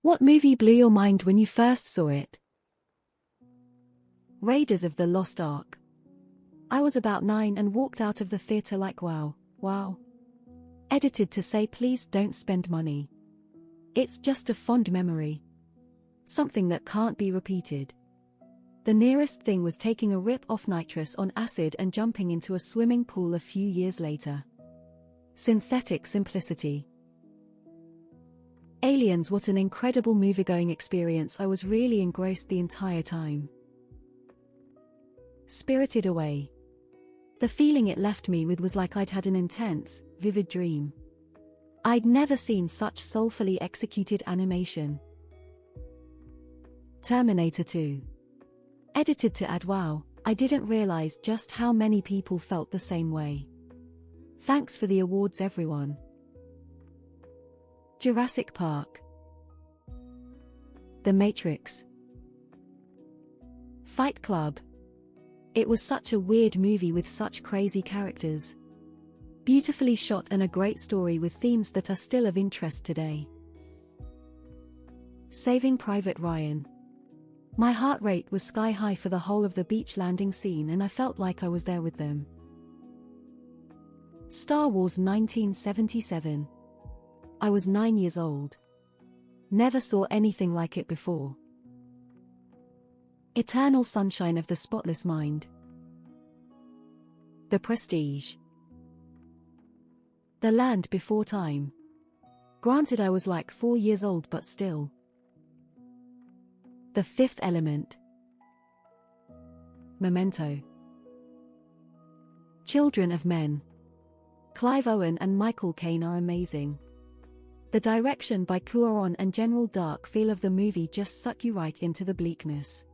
What movie blew your mind when you first saw it? Raiders of the Lost Ark. I was about 9 and walked out of the theater like wow. Edited to say please don't spend money. It's just a fond memory. Something that can't be repeated. The nearest thing was taking a rip off nitrous on acid and jumping into a swimming pool a few years later. Synthetic simplicity. Aliens, what an incredible movie-going experience. I was really engrossed the entire time. Spirited Away. The feeling it left me with was like I'd had an intense, vivid dream. I'd never seen such soulfully executed animation. Terminator 2. Edited to add wow, I didn't realize just how many people felt the same way. Thanks for the awards, everyone. Jurassic Park. The Matrix. Fight Club. It was such a weird movie with such crazy characters. Beautifully shot and a great story with themes that are still of interest today. Saving Private Ryan. My heart rate was sky high for the whole of the beach landing scene and I felt like I was there with them. Star Wars 1977. I was 9 years old. Never saw anything like it before. Eternal Sunshine of the Spotless Mind. The Prestige. The Land Before Time. Granted, I was like 4 years old, but still. The Fifth Element. Memento. Children of Men. Clive Owen and Michael Caine are amazing. The direction by Cuarón and general dark feel of the movie just suck you right into the bleakness.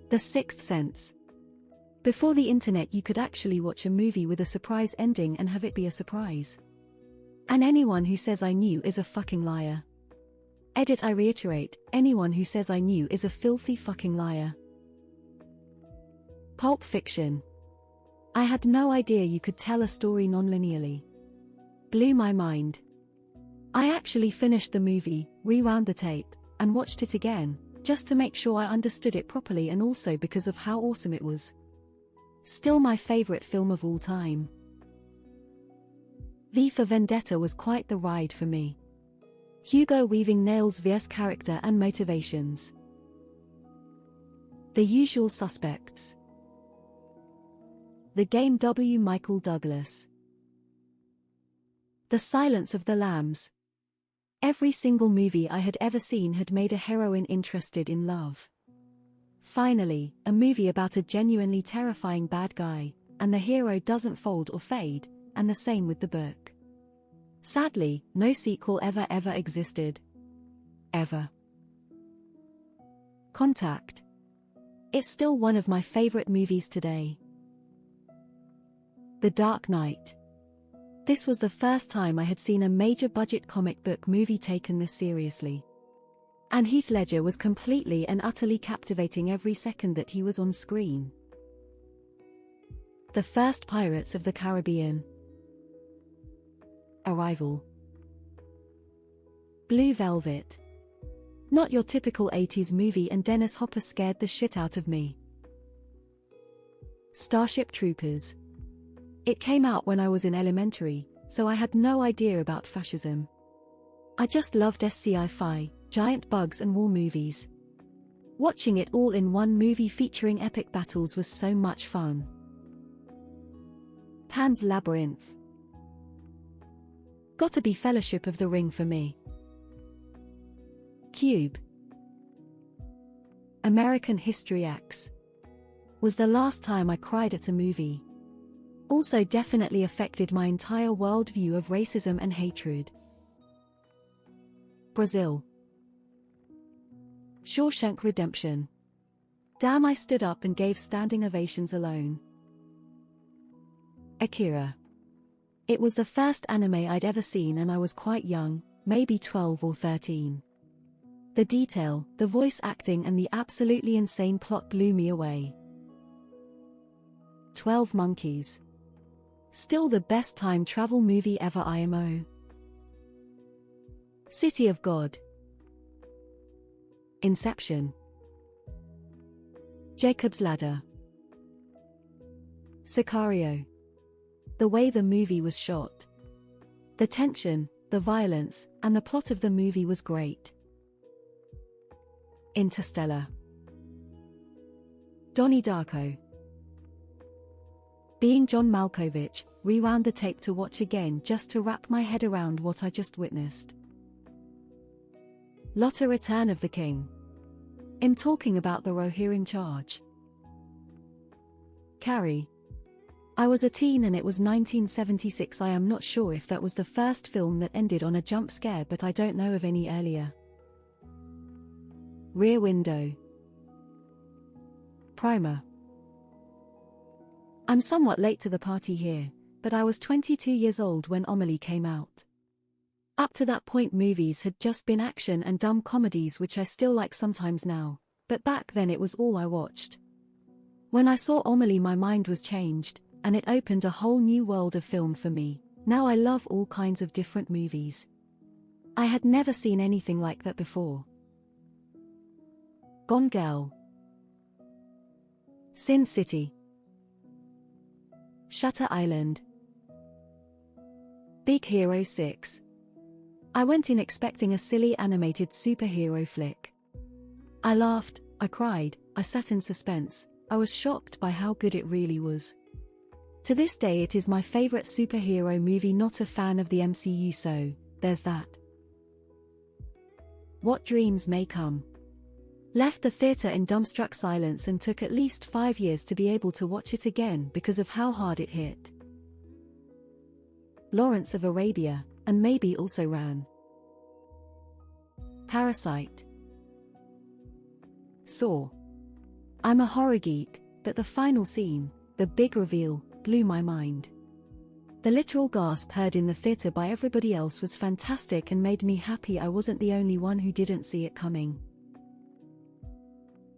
The Sixth Sense. Before the internet, you could actually watch a movie with a surprise ending and have it be a surprise. And anyone who says I knew is a fucking liar. Edit, I reiterate, anyone who says I knew is a filthy fucking liar. Pulp Fiction. I had no idea you could tell a story non-linearly. Blew my mind. I actually finished the movie, rewound the tape, and watched it again, just to make sure I understood it properly and also because of how awesome it was. Still my favorite film of all time. V for Vendetta was quite the ride for me. Hugo Weaving nails V's character and motivations. The Usual Suspects. The Game W. Michael Douglas. The Silence of the Lambs. Every single movie I had ever seen had made a heroine interested in love. Finally, a movie about a genuinely terrifying bad guy, and the hero doesn't fold or fade, and the same with the book. Sadly, no sequel ever existed. Ever. Contact. It's still one of my favorite movies today. The Dark Knight. This was the first time I had seen a major budget comic book movie taken this seriously. And Heath Ledger was completely and utterly captivating every second that he was on screen. The First Pirates of the Caribbean. Arrival. Blue Velvet. Not your typical 80s movie, and Dennis Hopper scared the shit out of me. Starship Troopers. It came out when I was in elementary, so I had no idea about fascism. I just loved sci-fi, giant bugs and war movies. Watching it all in one movie featuring epic battles was so much fun. Pan's Labyrinth. Gotta be Fellowship of the Ring for me. Cube. American History X. Was the last time I cried at a movie. Also definitely affected my entire worldview of racism and hatred. Brazil. Shawshank Redemption. Damn, I stood up and gave standing ovations alone. Akira. It was the first anime I'd ever seen and I was quite young, maybe 12 or 13. The detail, the voice acting and the absolutely insane plot blew me away. 12 Monkeys. Still the best time travel movie ever, IMO. City of God. Inception. Jacob's Ladder. Sicario. The way the movie was shot. The tension, the violence, and the plot of the movie was great. Interstellar. Donnie Darko. Being John Malkovich, rewound the tape to watch again just to wrap my head around what I just witnessed. Lotta Return of the King. I'm talking about the Rohirrim in charge. Carrie. I was a teen and it was 1976. I am not sure if that was the first film that ended on a jump scare, but I don't know of any earlier. Rear Window. Primer. I'm somewhat late to the party here, but I was 22 years old when Amelie came out. Up to that point movies had just been action and dumb comedies, which I still like sometimes now, but back then it was all I watched. When I saw Amelie my mind was changed, and it opened a whole new world of film for me. Now I love all kinds of different movies. I had never seen anything like that before. Gone Girl. Sin City. Shutter Island. Big Hero 6. I went in expecting a silly animated superhero flick. I laughed, I cried, I sat in suspense, I was shocked by how good it really was. To this day it is my favorite superhero movie. Not a fan of the MCU, so there's that. What Dreams May Come. Left the theater in dumbstruck silence and took at least 5 years to be able to watch it again because of how hard it hit. Lawrence of Arabia, and maybe also Ran. Parasite. Saw. I'm a horror geek, but the final scene, the big reveal, blew my mind. The literal gasp heard in the theater by everybody else was fantastic and made me happy I wasn't the only one who didn't see it coming.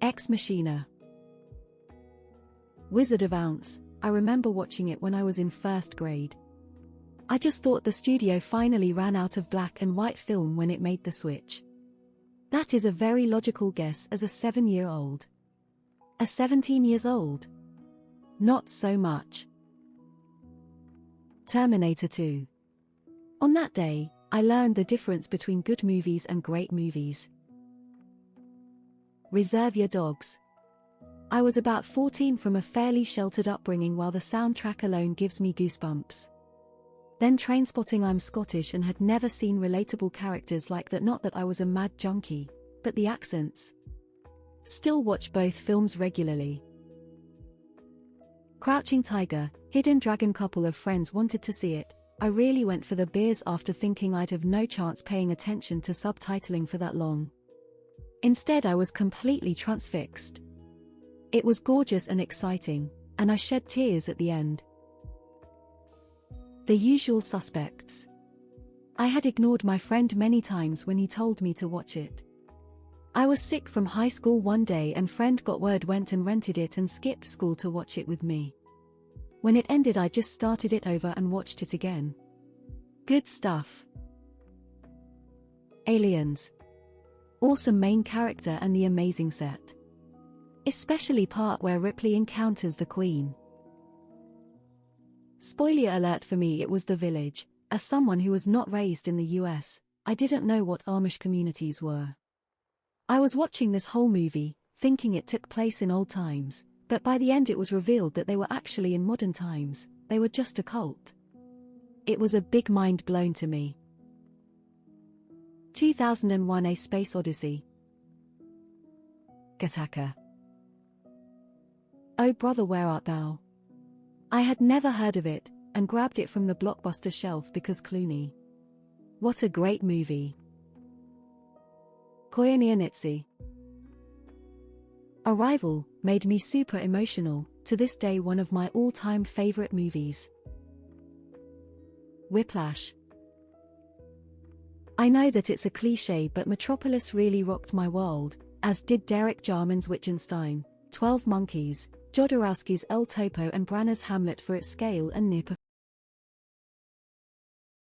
Ex Machina. Wizard of Oz. I remember watching it when I was in first grade. I just thought the studio finally ran out of black and white film when it made the switch. That is a very logical guess as a 7-year-old. A 17 years old? Not so much. Terminator 2. On that day, I learned the difference between good movies and great movies. Reserve Your Dogs. I was about 14 from a fairly sheltered upbringing, while the soundtrack alone gives me goosebumps. Then Trainspotting. I'm Scottish and had never seen relatable characters like that. Not that I was a mad junkie, but the accents. Still watch both films regularly. Crouching Tiger, Hidden Dragon. Couple of friends wanted to see it. I really went for the beers after thinking I'd have no chance paying attention to subtitling for that long. Instead I was completely transfixed. It was gorgeous and exciting, and I shed tears at the end. The Usual Suspects. I had ignored my friend many times when he told me to watch it. I was sick from high school one day and friend got word, went and rented it and skipped school to watch it with me. When it ended I just started it over and watched it again. Good stuff. Aliens. Awesome main character and the amazing set. Especially part where Ripley encounters the Queen. Spoiler alert for me, it was The Village. As someone who was not raised in the US, I didn't know what Amish communities were. I was watching this whole movie, thinking it took place in old times, but by the end it was revealed that they were actually in modern times. They were just a cult. It was a big mind blown to me. 2001: A Space Odyssey. Gattaca. Oh Brother Where Art Thou? I had never heard of it, and grabbed it from the Blockbuster shelf because Clooney. What a great movie. Koyaanisqatsi. Arrival made me super emotional, to this day one of my all-time favorite movies. Whiplash. I know that it's a cliché, but Metropolis really rocked my world, as did Derek Jarman's Wittgenstein, 12 Monkeys, Jodorowsky's El Topo and Branagh's Hamlet for its scale and near